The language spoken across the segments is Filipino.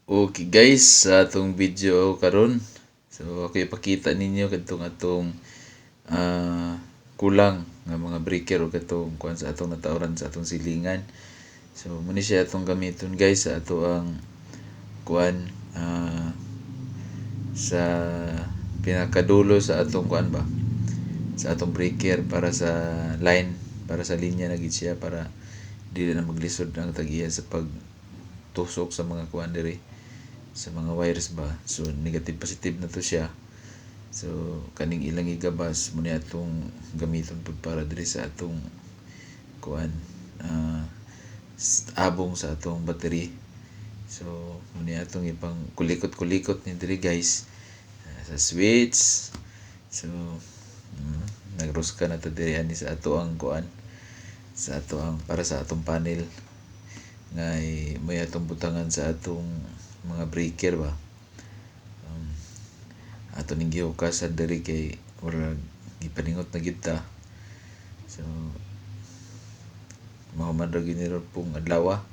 Okay guys, sa atong video karon. So ako ipakita ninyo kadtong atong kulang nga mga breaker o katong kuan sa atong natauran sa atong silingan. So muna siya atong gamiton guys sa ato ang kuan sa pinakadulo sa atong kuan ba, sa atong breaker para sa line, para sa linya na gid siya para dili na maglisod ang tag-iya sa pagtusok sa mga kuan diri sa mga wires ba. So negative positive na to siya. So kaning ilang igabas mo ni atong gamiton pud para diri sa atong kuan abong sa atong battery. So muna atong ipang kulikot-kulikot ni diri guys sa switch. So nagrosca na to diri ani sa ato ang kuan, sa ato ang para sa atong panel nga may atong butangan sa atong mga breaker ba. Ato ning gihukasan diri kay wala gipaningot na gid ta. So mahuman ra gid ni pong adlaw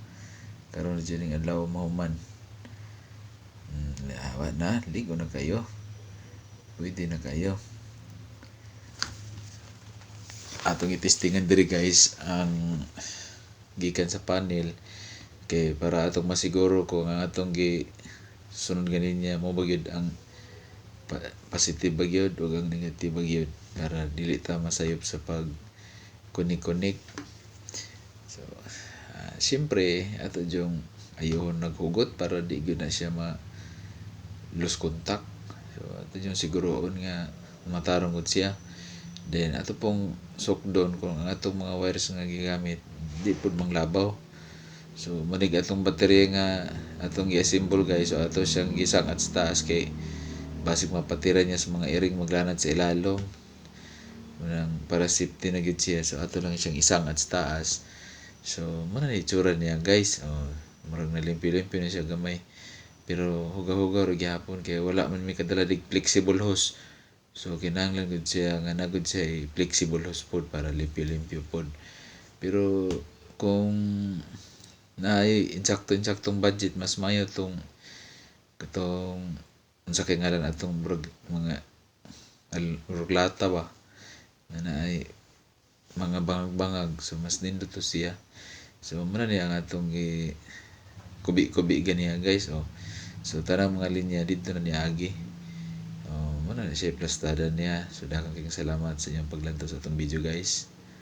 karon na ning adlaw mahuman. Awa na ligo na kayo, pwede na kayo. Atong itestingan diri guys ang gikan sa panel kay para atong masiguro kung ang atong gi sunod ganin mo ba gyud ang positive ba gyud o ang negative ba gyud para dili ta masayop sa pag kunik-kunik. So siyempre ato yung ayohon naghugot para di gyud na siya ma lose contact. So ato yung siguroon nga matarong gud siya. Then ato pong sukdon kung ang atong mga wires nga gigamit di pud manglabaw. So manig atong baterya nga atong i-assemble guys, so ato siyang gisangat sa taas kay basig mapatira niya sa mga iring maglanad sa ilalom. Para safety na gid siya, so ato lang siyang isangat sa taas. So muna na itsura niya guys. Murag nalimpyo-limpyo na siya gamay. Pero hugaw-hugaw ra gyapon kay wala man mi kadala dig flexible hose. So kinahanglan gud siya nga nagud siya flexible hose pod para limpyo-limpyo pod. Pero kung naay insakto-insaktong budget, mas mayo tong katong unsa kay ngalan atong mga lata ba na naay mga bangag-bangag, so mas nindot to siya. So muna ni ang atong kubi-kubi ganiya guys. So tanang mga linya dito na niagi. Muna na siya plastada niya. So daghang salamat sa inyong paglantaw sa atong video guys.